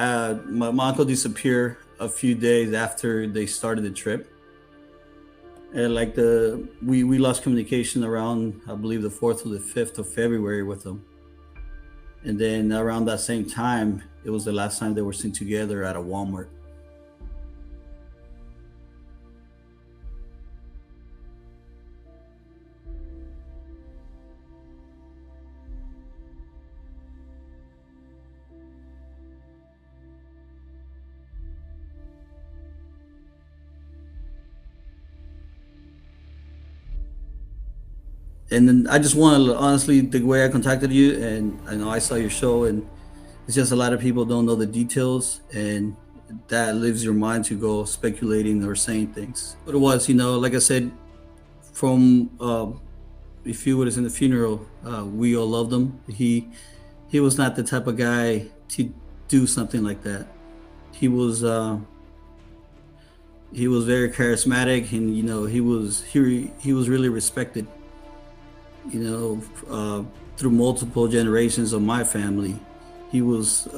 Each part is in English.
My uncle disappeared a few days after they started the trip, and like we lost communication around, I believe, the 4th or the 5th of February with them. And then around that same time, it was the last time they were seen together at a Walmart. And then I just want to honestly, the way I contacted you, and I know I saw your show, and it's just a lot of people don't know the details, and that leaves your mind to go speculating or saying things. But it was, like I said, from if you was in the funeral, we all loved him. He was not the type of guy to do something like that. He was he was very charismatic, and he was really respected. Through multiple generations of my family, he was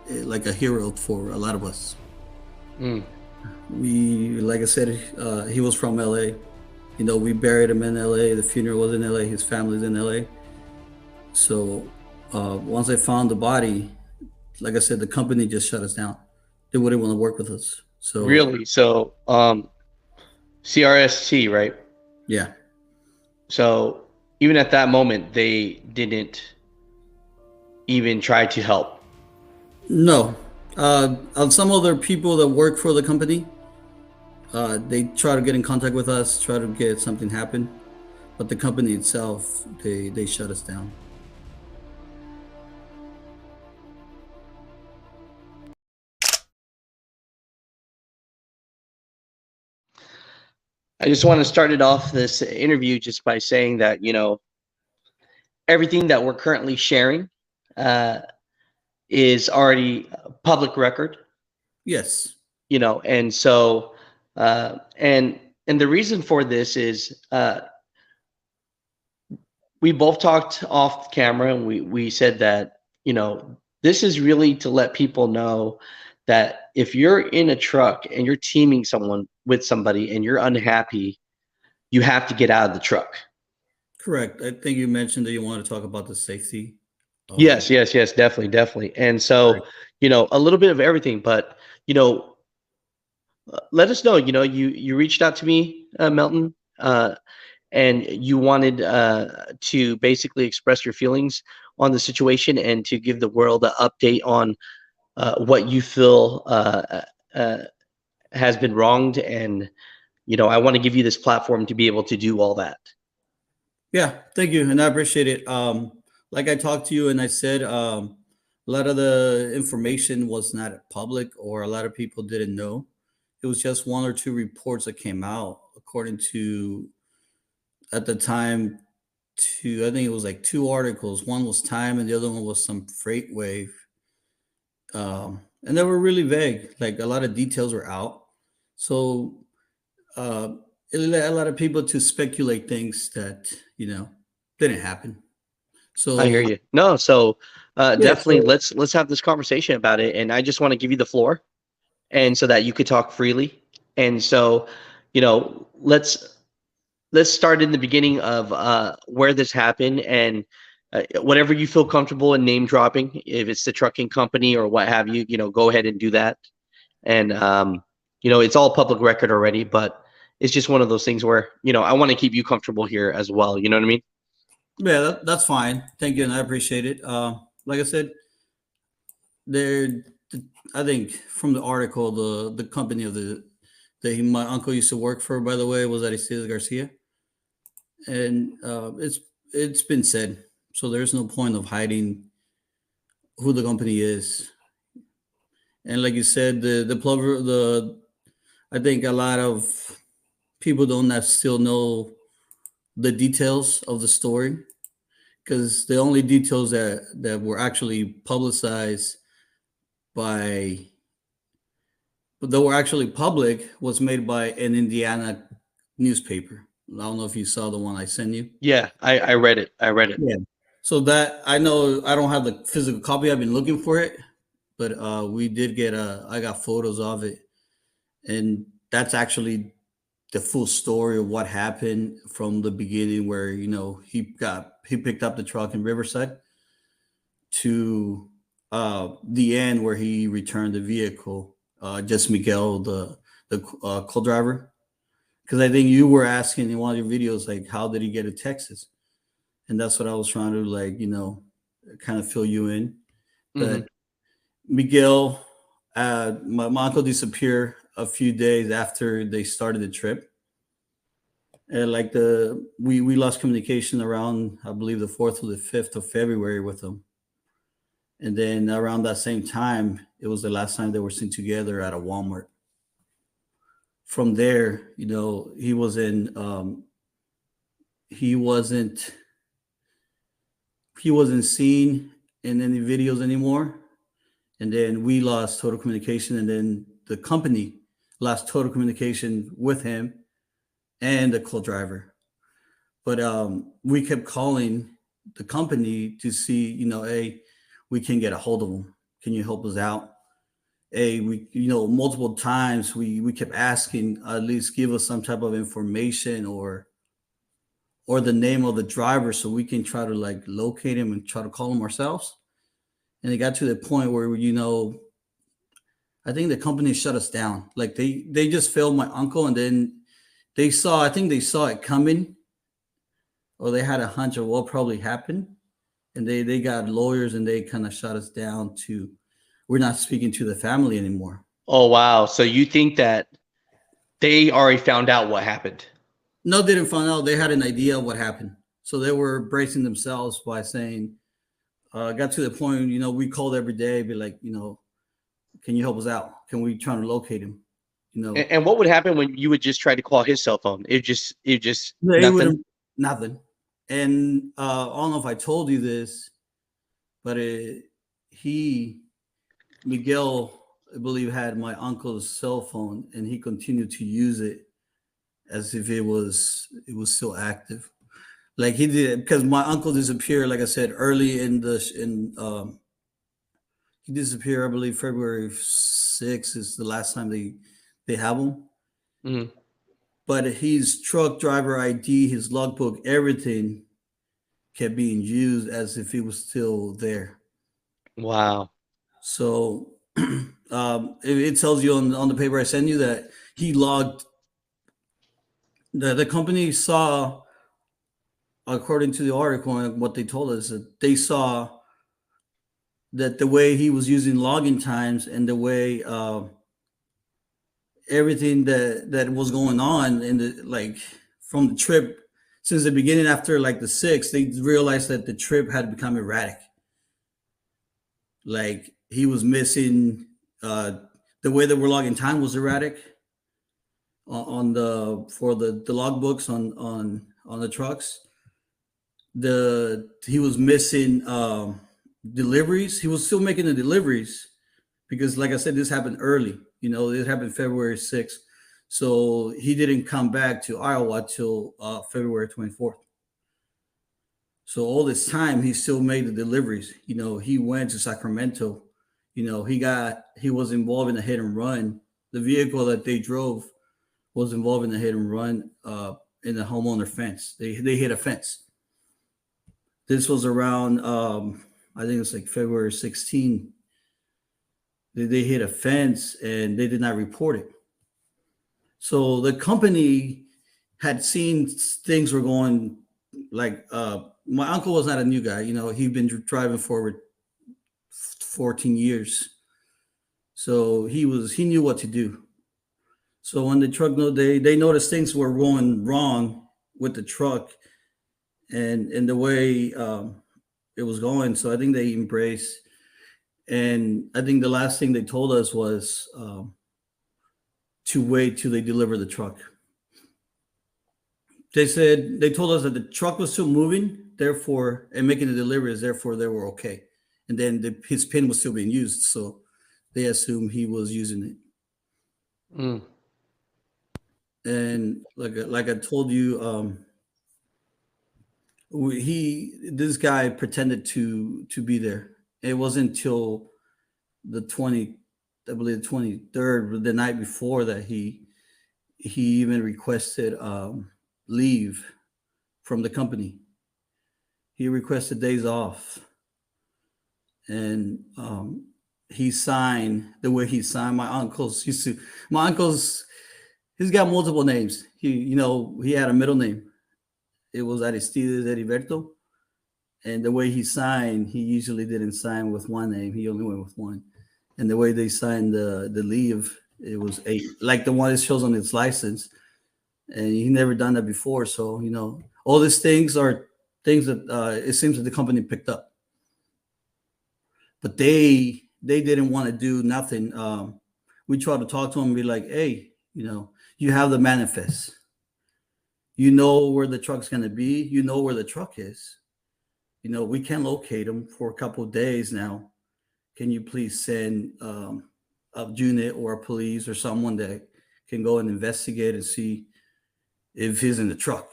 like a hero for a lot of us. Mm. Like I said, he was from LA. We buried him in LA. The funeral was in LA. His family's in LA. So once I found the body, like I said, the company just shut us down. They wouldn't want to work with us. So Really? So, CRST, right? yeah. So even at that moment, they didn't even try to help. No. Some other people that work for the company, they try to get in contact with us, try to get something happen, but the company itself, they shut us down. I just want to start it off this interview just by saying that, everything that we're currently sharing uh, is already public record, Yes. and so, and the reason for this is we both talked off camera, and we said that, this is really to let people know that if you're in a truck and you're teaming someone with somebody and you're unhappy, you have to get out of the truck. Correct. I think you mentioned that you want to talk about the safety. Yes, yes, yes, definitely, definitely. And so, Correct. a little bit of everything, but let us know. You reached out to me, Melton, and you wanted to basically express your feelings on the situation and to give the world an update on what you feel uh, has been wronged. And I want to give you this platform to be able to do all that. Yeah, thank you, and I appreciate it. Like I talked to you, and I said a lot of the information was not public, or a lot of people didn't know. It was just one or two reports that came out, according to at the time. I think it was like two articles. One was Time, and the other one was some freight wave. And they were really vague. Like a lot of details were out, so uh, it led a lot of people to speculate things that didn't happen. I hear So you. No, so yeah, definitely let's have this conversation about it. And I just want to give you the floor, and so that you could talk freely. And so, let's start in the beginning of where this happened, and whatever you feel comfortable in name dropping, if it's the trucking company or what have you, go ahead and do that. And it's all public record already, but it's just one of those things where I want to keep you comfortable here as well. You know what I mean? yeah, that's fine. Thank you, and I appreciate it. Like I said, there, I think from the article, the company of my uncle used to work for, by the way, was Aristides Garcia, and it's been said. So there's no point of hiding who the company is. And like you said, the plover, the I think a lot of people don't still know the details of the story, because the only details that were actually publicized by that were actually public was made by an Indiana newspaper. I don't know if you saw the one I sent you. Yeah, I read it. I read it. Yeah. So that I know, I don't have the physical copy. I've been looking for it, but we did get I got photos of it, and that's actually the full story of what happened from the beginning, where he picked up the truck in Riverside to the end where he returned the vehicle. Just Miguel, the co-driver, because I think you were asking in one of your videos, like, how did he get to Texas? And that's what I was trying to, like, kind of fill you in. Hmm. That Miguel, my uncle disappeared a few days after they started the trip, and like we lost communication around, I believe, the 4th or the 5th of February with him. And then around that same time, it was the last time they were seen together at a Walmart. From there, he was in he wasn't he wasn't seen in any videos anymore. And then we lost total communication, and then the company lost total communication with him and the co-driver. But we kept calling the company to see, hey, we can get a hold of him. Can you help us out? Hey, we, multiple times we kept asking, at least give us some type of information, or the name of the driver, so we can try to, like, locate him and try to call him ourselves. And it got to the point where, I think the company shut us down. Like, they just failed my uncle, and then I think they saw it coming, or they had a hunch of what probably happened, and they got lawyers, and they kind of shut us down to, we're not speaking to the family anymore. Oh wow! So you think that they already found out what happened? No, they didn't find out. They had an idea of what happened, so they were bracing themselves by saying, got to the point, we called every day, be like, can you help us out? Can we try to locate him? And what would happen when you would just try to call his cell phone? It just They nothing. wouldn't, nothing. And I don't know if I told you this, but he, Miguel, I believe, had my uncle's cell phone, and he continued to use it as if it was still active. Like, he did, because my uncle disappeared, like I said, early he disappeared, I believe, February 6th is the last time they have him. Mhm. But his truck driver ID, his logbook, everything kept being used as if he was still there. Wow. So it tells you on the paper I sent you that he logged, the company saw, according to the article and what they told us, that they saw that the way he was using login times, and the way everything that was going on in the, like, from the trip, since the beginning, after like the 6th, they realized that the trip had become erratic. Like, he was missing, the way that we're logging time was erratic on the for the logbooks on the trucks. He was missing deliveries. He was still making the deliveries, because, like I said, this happened early. It happened February 6th, so he didn't come back to Iowa till February 24th. So all this time, he still made the deliveries. He went to Sacramento. He was involved in a hit and run. The vehicle that they drove was involved in a hit and run in the homeowner fence. They hit a fence. This was around, I think it's like February 16. They hit a fence, and they did not report it. So the company had seen things were going, like, my uncle was not a new guy. He'd been driving for 14 years. So he knew what to do. So when the truck, they noticed things were going wrong with the truck, and the way it was going. So I think they embraced, and I think the last thing they told us was to wait till they deliver the truck. They told us that the truck was still moving, therefore, and making the deliveries, therefore they were okay. And then his pin was still being used, so they assumed he was using it. Mm. And like I told you, this guy pretended to be there. It wasn't until the 20, I believe the 23rd, the night before that, he even requested leave from the company. He requested days off, and he signed the way he signed. My uncle's, he's got multiple names. He had a middle name. It was Aristides Heriberto, and the way he signed, he usually didn't sign with one name. He only went with one. And the way they signed the leave, it was eight, like the one that shows on its license. And he never done that before. So all these things are things that it seems that the company picked up, but they didn't want to do nothing. We tried to talk to him and be like, hey, you have the manifest. You know where the truck's gonna be. You know where the truck is. We can't locate him for a couple of days now. Can you please send a unit or a police or someone that can go and investigate and see if he's in the truck?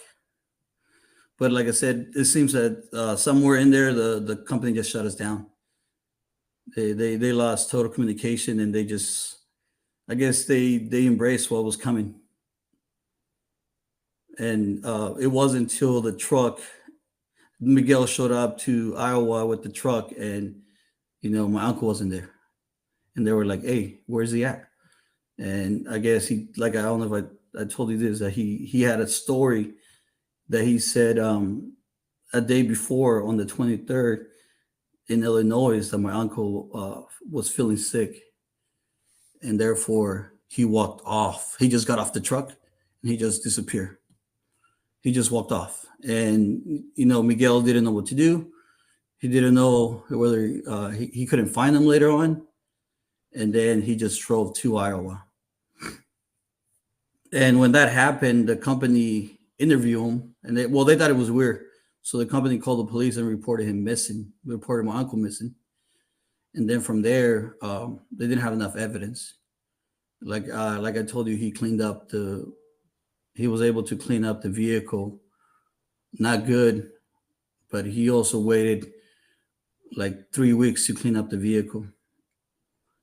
But like I said, it seems that somewhere in there, the company just shut us down. They lost total communication, and they just, I guess they embraced what was coming. And it wasn't until the truck, Miguel showed up to Iowa with the truck, and my uncle wasn't there, and they were like, "Hey, where's he at?" And I guess I don't know if I told you this, that he had a story that he said a day before on the 23rd in Illinois that my uncle was feeling sick, and therefore he walked off. He just got off the truck and he just disappeared. He just walked off, and Miguel didn't know what to do. He didn't know whether he couldn't find him later on, and then he just drove to Iowa. And when that happened, the company interviewed him, and they thought it was weird. So the company called the police and reported him missing. Reported my uncle missing, and then from there, they didn't have enough evidence. Like I told you, he was able to clean up the vehicle. Not good, but he also waited like 3 weeks to clean up the vehicle.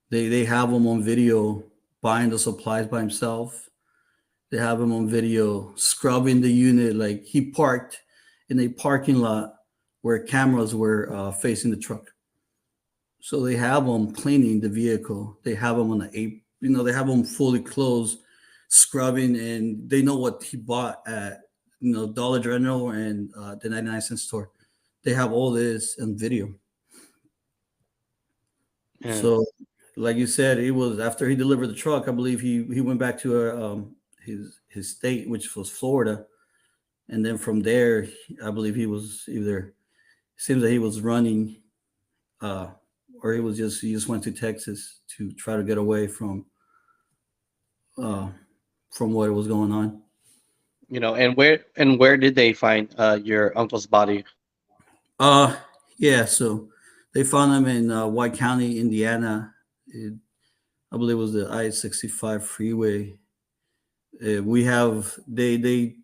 They have him on video buying the supplies by himself. They have him on video scrubbing the unit. Like, he parked in a parking lot where cameras were facing the truck. So they have him cleaning the vehicle. They have him on they have him fully clothed, scrubbing, and they know what he bought at Dollar General and the 99-cent store. They have all this on video. Yeah. So, like you said, it was after he delivered the truck. I believe he went back to his state, which was Florida, and then from there, I believe he was either. It seems that he was running, or he just went to Texas to try to get away from what was going on. And where did they find your uncle's body? Yeah. So they found him in White County, Indiana. I believe it was the I-65 freeway. We have the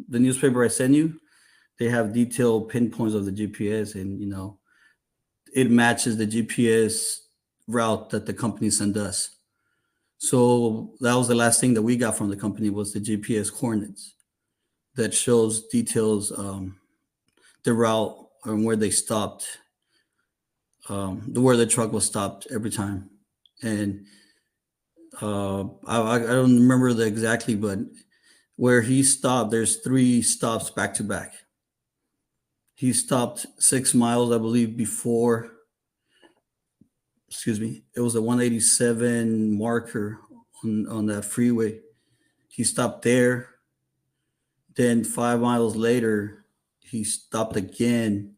newspaper I sent you. They have detailed pinpoints of the GPS, and it matches the GPS route that the company sent us. So that was the last thing that we got from the company, was the GPS coordinates that shows details, the route and where they stopped, where the truck was stopped every time. And I don't remember the exactly, but where he stopped, there's 3 stops back to back. He stopped 6 miles, I believe, before. Excuse me. It was a 187 marker on that freeway. He stopped there. Then 5 miles later, he stopped again.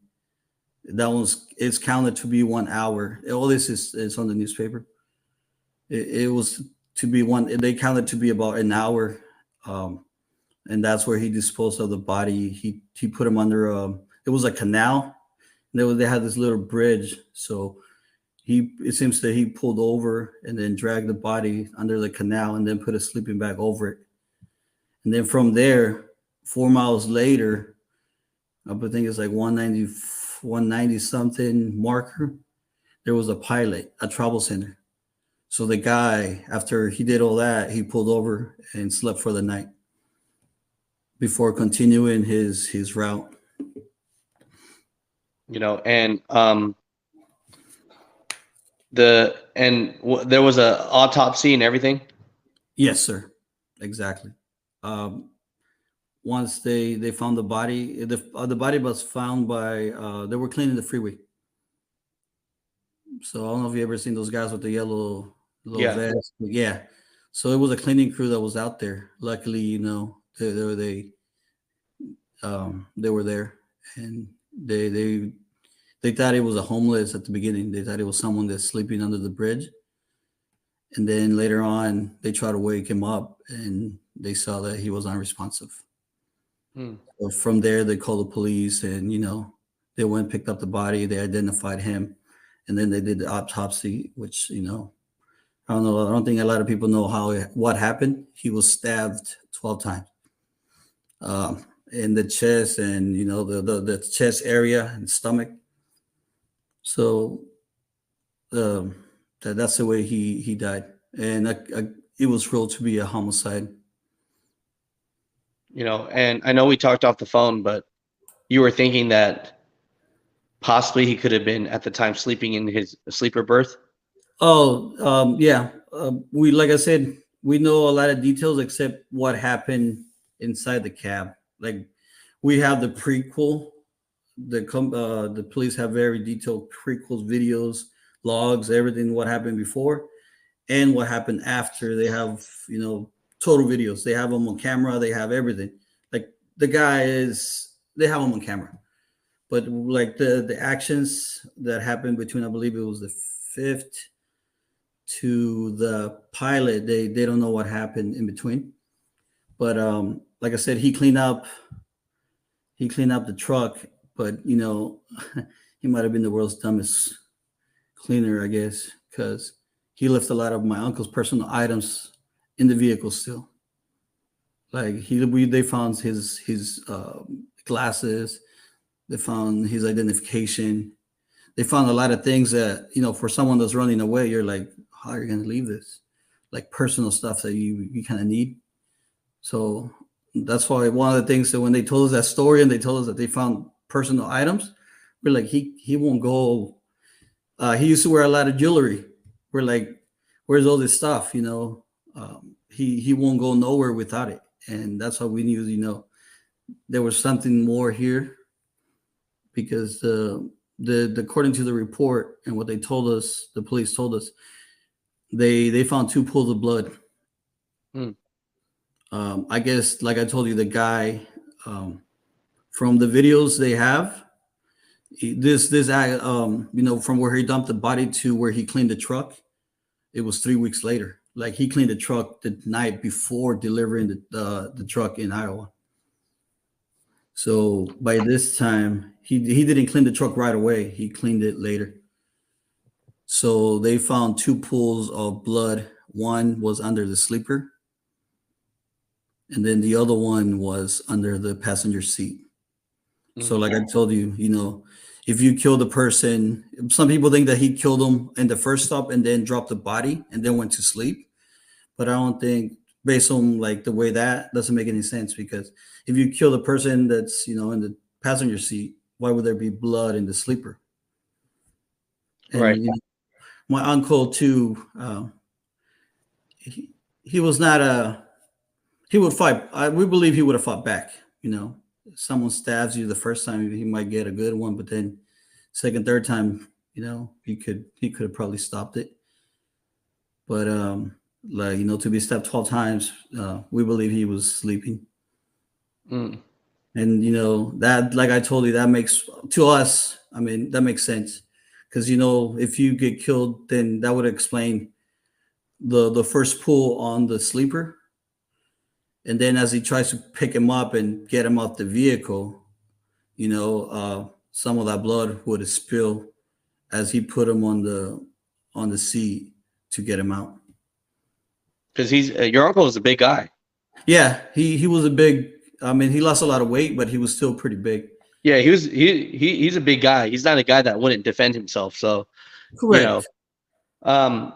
It's counted to be 1 hour. All this is on the newspaper. It was to be they counted to be about an hour. And that's where he disposed of the body. He put him under it was a canal. They had this little bridge. So it seems that he pulled over and then dragged the body under the canal and then put a sleeping bag over it. And then from there, 4 miles later, I think it's like 190 something marker. there was a pilot, a travel center. So the guy, after he did all that, he pulled over and slept for the night before continuing his route. And there was a autopsy and everything. Yes, sir. Exactly. Um, Once they found the body, the body was found by they were cleaning the freeway. So I don't know if you ever seen those guys with the yellow little Yeah. vest. But yeah. So it was a cleaning crew that was out there. Luckily, they were there, and they thought it was a homeless at the beginning. They thought it was someone that's sleeping under the bridge, and then later on they tried to wake him up, and they saw that he was unresponsive. Hmm. So from there, they called the police, and they went and picked up the body. They identified him, and then they did the autopsy, which I don't know. I don't think a lot of people know what happened. He was stabbed 12 times in the chest, and the chest area and stomach. So that's the way he died, and it was ruled to be a homicide. And I know we talked off the phone, but you were thinking that possibly he could have been at the time sleeping in his sleeper berth. Oh, yeah. We like I said, we know a lot of details except what happened inside the cab. Like we have the prequel. The police have very detailed prequels, videos, logs, everything what happened before and what happened after. They have total videos. They have them on camera. They have everything. Like the guy is. They have him on camera. But like the actions that happened between, I believe it was the 5th to the pilot, they don't know what happened in between. But like I said, he cleaned up the truck, but he might have been the world's dumbest cleaner, I guess, because he left a lot of my uncle's personal items in the vehicle still. Like they found his glasses, they found his identification, they found a lot of things that for someone that's running away, you're like, how are you going to leave this? Like personal stuff that you kind of need. So that's why one of the things that when they told us that story and they told us that they found personal items, we're like, he won't go. He used to wear a lot of jewelry. We're like, where's all this stuff? He won't go nowhere without it, and that's how we knew. There was something more here because the according to the report and what they told us, the police told us, they found 2 pools of blood. Hmm. I guess, like I told you, the guy from the videos they have, from where he dumped the body to where he cleaned the truck, it was 3 weeks later. Like he cleaned the truck the night before delivering the truck in Iowa. So by this time, he didn't clean the truck right away. He cleaned it later. So they found 2 pools of blood. One was under the sleeper, and then the other one was under the passenger seat. So like I told you, if you kill the person, some people think that he killed them in the first stop and then dropped the body and then went to sleep. But I don't think, based on like the way that doesn't make any sense, because if you kill the person that's, in the passenger seat, why would there be blood in the sleeper? And Right. My uncle too, he was not he would fight. We believe he would have fought back. If someone stabs you the first time, he might get a good one, but then second, third time, he could have probably stopped it. But to be stabbed 12 times, we believe he was sleeping. Mm. And that, like I told you, that makes, to us, I mean, that makes sense, because if you get killed, then that would explain the first pull on the sleeper. And then as he tries to pick him up and get him off the vehicle, some of that blood would have spilled as he put him on the seat to get him out. Because your uncle is a big guy. Yeah, he was a big. I mean, he lost a lot of weight, but he was still pretty big. Yeah, he's a big guy. He's not a guy that wouldn't defend himself. So, you know, Correct. um,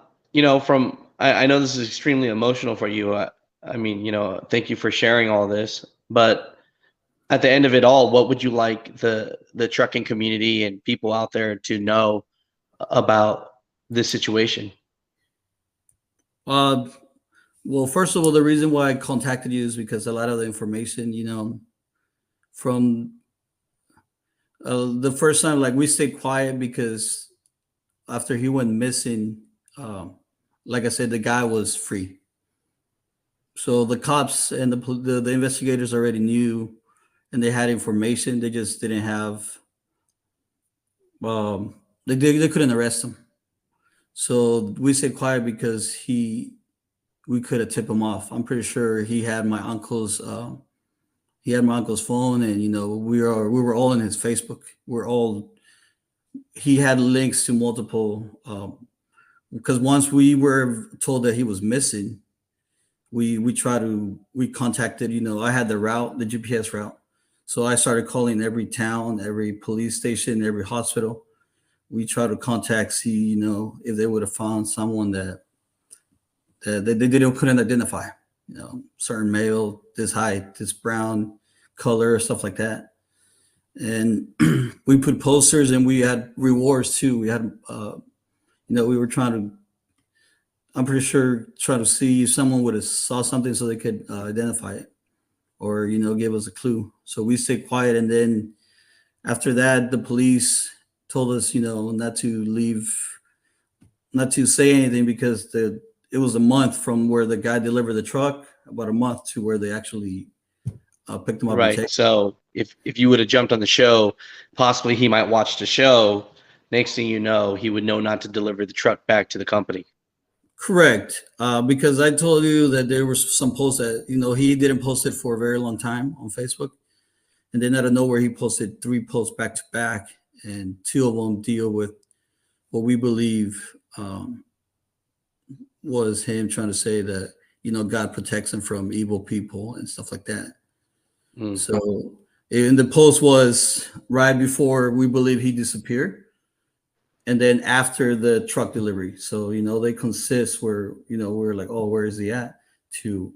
from I know this is extremely emotional for you. I mean, thank you for sharing all this. But at the end of it all, what would you like the trucking community and people out there to know about this situation? Uh, well, first of all, the reason why I contacted you is because a lot of the information, from the first time, like we stayed quiet because after he went missing, um, like I said, the guy was free. So the cops and the investigators already knew, and they had information. They just didn't have. They couldn't arrest him. So we stayed quiet because we could have tipped him off. I'm pretty sure he had my uncle's phone, and we were all in his Facebook. We're all He had links to multiple, because once we were told that he was missing, we contacted. I had the GPS route, so I started calling every town, every police station, every hospital. We tried to contact, see, if they would have found someone that they didn't couldn't identify. Certain male, this height, this brown color, stuff like that. And we put posters, and we had rewards too. We had, we were trying to. I'm pretty sure trying to see if someone would have saw something so they could identify it, or give us a clue. So we stayed quiet, and then after that, the police told us, not to leave, not to say anything, because it was a month from where the guy delivered the truck, about a month to where they actually picked him up and Right. take. So if you would have jumped on the show, possibly he might watch the show. Next thing you know, he would know not to deliver the truck back to the company. Correct, because I told you that there was some posts that he didn't post it for a very long time on Facebook, and then out of nowhere he posted three posts back to back, and two of them deal with what we believe was him trying to say that God protects him from evil people and stuff like that. Mm. So, and the post was right before we believe he disappeared, and then after the truck delivery. So they consist where we're like, oh, where is he at? To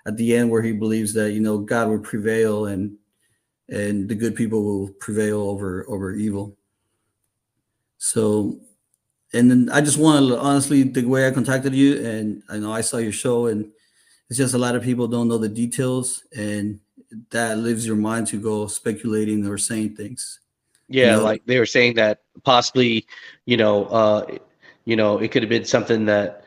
at the end where he believes that God will prevail, and the good people will prevail over evil. So, and then I just want to, honestly, the way I contacted you, and I know I saw your show, and it's just a lot of people don't know the details, and that leaves your mind to go speculating or saying things. You Yeah, know, like they were saying that possibly, you know, uh, it could have been something that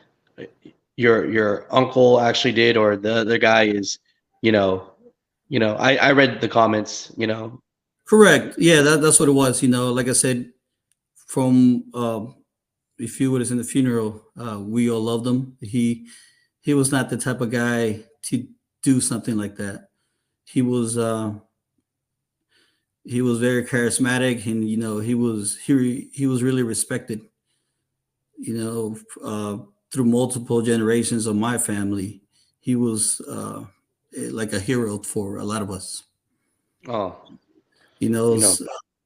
your uncle actually did, or the other guy is, you know, I read the comments, correct. Yeah, that's what it was. Like I said, from if you was in the funeral, we all loved him. He was not the type of guy to do something like that. He was uh, he was very charismatic, and he was really respected. You know, through multiple generations of my family, he was like a hero for a lot of us. oh, You know, you know,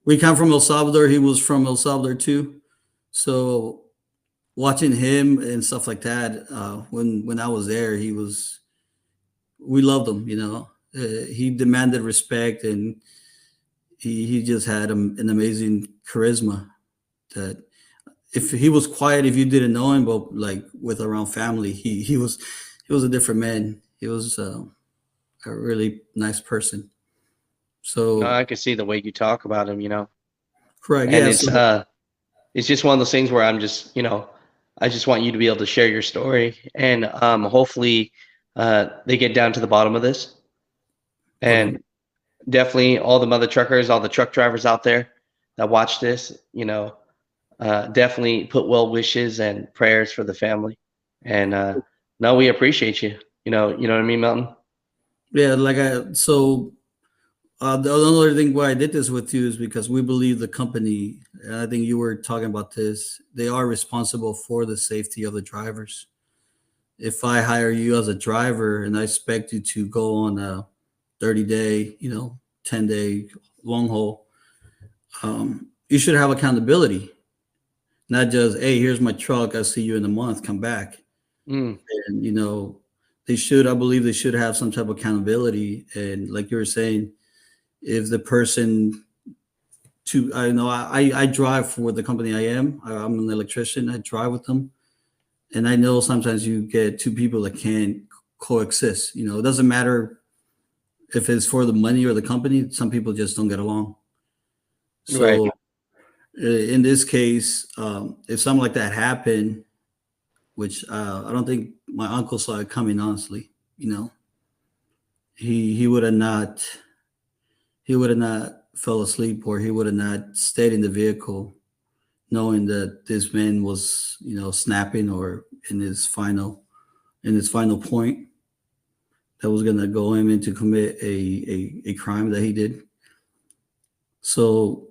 we come from El Salvador. He was from El Salvador too. So watching him and stuff like that, when I was there, we loved him. He demanded respect, and he just had an amazing charisma. That if he was quiet, if you didn't know him, but like with around family, he was a different man. He was a really nice person. no, So I can see the way you talk about him, correct, and yeah. So it's just one of those things where I'm just, I just want you to be able to share your story, and hopefully, they get down to the bottom of this, okay, and definitely all the mother truckers, all the truck drivers out there that watch this, definitely put well wishes and prayers for the family. And no, we appreciate you. You know what I mean, Melton? yeah. The other thing why I did this with you is because we believe the company, and I think you were talking about this, they are responsible for the safety of the drivers. If I hire you as a driver and I expect you to go on a 30-day, 10-day long haul, you should have accountability. not just, hey, here's my truck, I'll see you in a month, come back. Mm, And they should, I believe they should have some type of accountability. And like you were saying, if the person to I know I drive for the company I'm an electrician, I drive with them, and I know sometimes you get two people that can't coexist. It doesn't matter if it's for the money or the company. Some people just don't get along. right. So in this case, if something like that happened, which I don't think my uncle saw it coming, honestly, you know, he would have not fell asleep, or he would have not stayed in the vehicle knowing that this man was, snapping, or in his final point, that was gonna go him in to commit a crime that he did. So,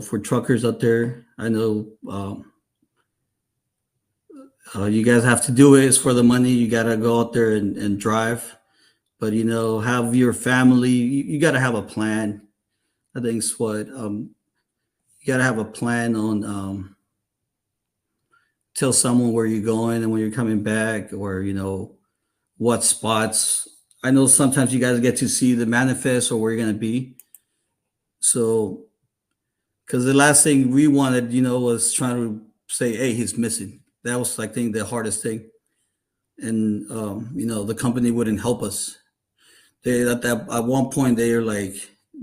for truckers out there, I know you guys have to do it. It's for the money. You gotta go out there and drive, but have your family. You gotta have a plan. I think it's what you gotta have a plan on. Tell someone where you're going and when you're coming back, or what spots. I know sometimes you guys get to see the manifest or where you're gonna be. So, because the last thing we wanted, was trying to say, "Hey, he's missing." That was, I think, the hardest thing. And the company wouldn't help us. They at one point they are like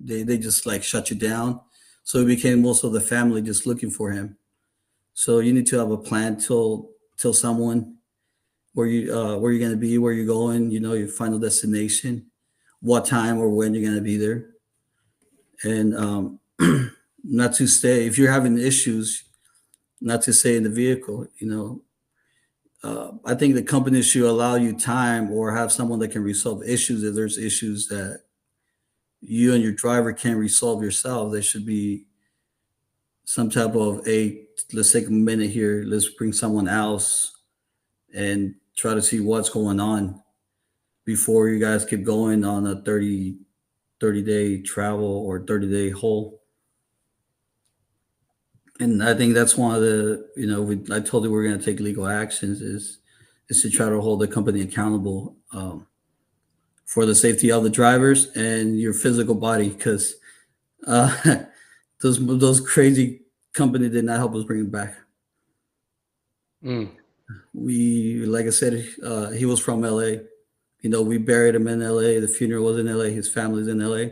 they just like shut you down. So it became most of the family just looking for him. So you need to have a plan. Till someone where you're gonna be, where you're going, your final destination, what time or when you're gonna be there, and not to stay if you're having issues, not to stay in the vehicle. I think the company should allow you time, or have someone that can resolve issues. If there's issues that you and your driver can't resolve yourself, there should be some type of, a let's take a minute here, let's bring someone else and try to see what's going on before you guys keep going on a 30-day travel or 30-day hole. And I think that's one of the, I told you we're going to take legal actions, is to try to hold the company accountable, for the safety of the drivers and your physical body, because uh, those crazy company did not help us bring him back. Mm, We, like I said, he was from LA. We buried him in LA. The funeral was in LA. His family's in LA.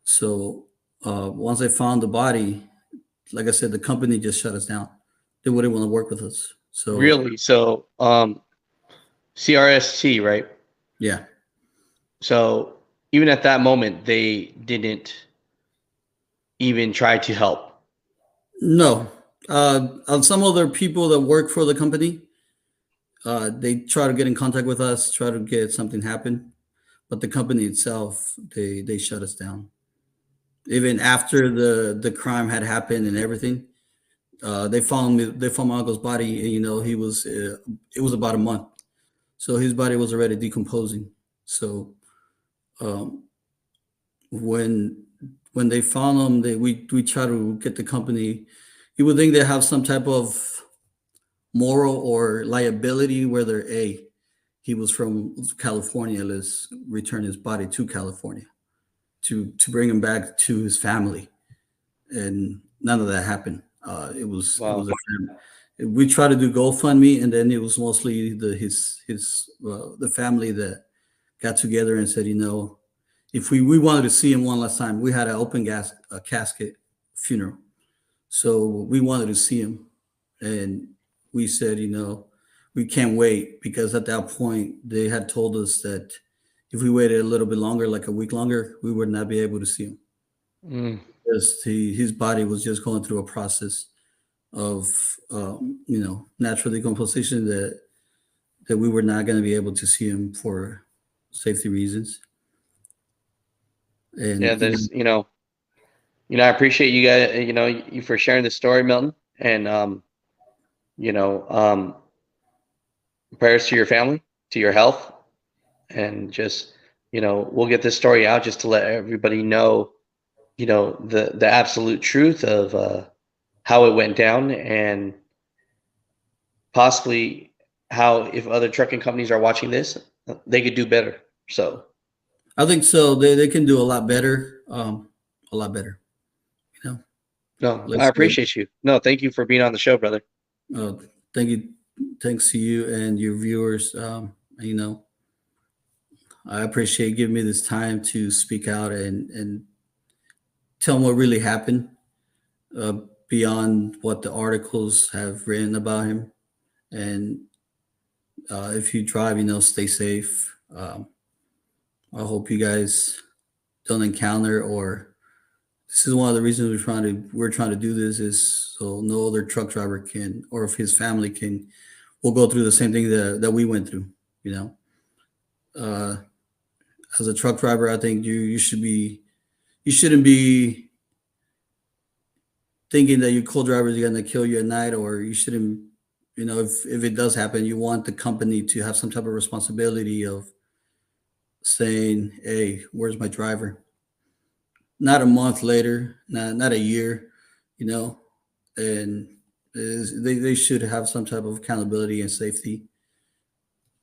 So once they found the body, like I said, the company just shut us down. They wouldn't want to work with us. So really? So, CRST, right? yeah, So even at that moment, they didn't even try to help. no. Some other people that work for the company, they try to get in contact with us, try to get something happen, but the company itself, they shut us down. Even after the crime had happened and everything, they found me. They found my uncle's body, and he was. It was about a month, so his body was already decomposing. So um, when when they found him, we try to get the company. You would think they have some type of moral or liability, whether he was from California, let's return his body to California to bring him back to his family, and none of that happened. It was Wow. we tried to do GoFundMe, and then it was mostly the family that got together and said, if we wanted to see him one last time, we had an open casket funeral, so we wanted to see him, and we said, we can't wait, because at that point they had told us that if we waited a little bit longer, like a week longer, we would not be able to see him, Mm, because his body was just going through a process of natural decomposition, that we were not going to be able to see him for safety reasons. yeah, And there's, I appreciate you guys, you for sharing the story, Milton, and you know, um, prayers to your family, to your health, and just, we'll get this story out just to let everybody know, the absolute truth of how it went down, and possibly how, if other trucking companies are watching this, they could do better. So, I think so. They can do a lot better. A lot better. You know, no, like I I said, appreciate you. No, thank you for being on the show, brother. uh, thank you. Thanks to you and your viewers. You know, I appreciate giving me this time to speak out and tell them what really happened, uh, beyond what the articles have written about him. And if you drive, you know, stay safe. I hope you guys don't encounter, or this is one of the reasons we're trying to do this, is so no other truck driver can, or if his family can, will go through the same thing that we went through. You know, uh, as a truck driver, I think you shouldn't be thinking that your co-driver is going to kill you at night, or you shouldn't. You know, if it does happen, you want the company to have some type of responsibility of saying, "Hey, where's my driver?" Not a month later, not a year, you know, and they should have some type of accountability and safety.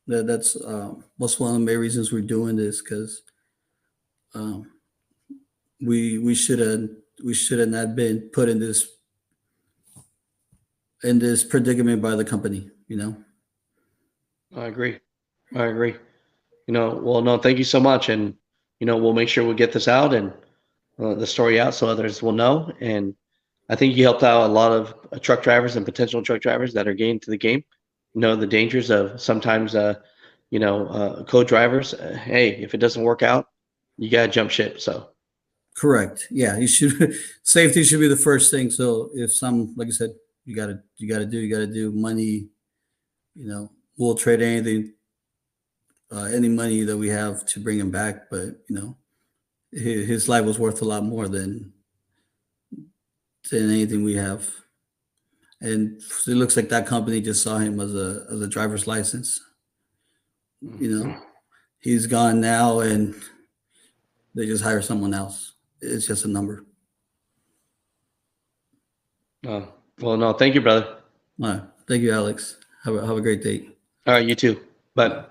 That's one of the main reasons we're doing this, because um, we should have not been put in this predicament by the company. You know, I agree. I agree. Well, no, thank you so much, and we'll make sure we get this out and the story out so others will know. And I think you helped out a lot of truck drivers and potential truck drivers that are getting into the game. The dangers of sometimes, co-drivers. Hey, if it doesn't work out, you gotta jump ship. So, correct. Yeah, you should. Safety should be the first thing. So if some, like I said, you gotta do money. You know, we'll trade anything, any money that we have to bring him back. But you know, his life was worth a lot more than anything we have. And it looks like that company just saw him as a driver's license. You know, he's gone now, and they just hire someone else. It's just a number. well, no, thank you, brother. All right. Thank you, Alex. Have a great day. All right, you too. Bye.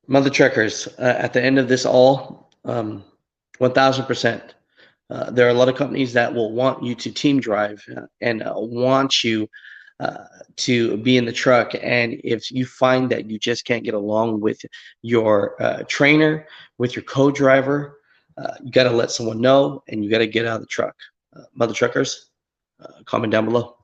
Mother Trekkers, at the end of this all, 1000%. There are a lot of companies that will want you to team drive and want you to be in the truck. And if you find that you just can't get along with your trainer, with your co-driver, you got to let someone know, and you got to get out of the truck. Mother Truckers, comment down below.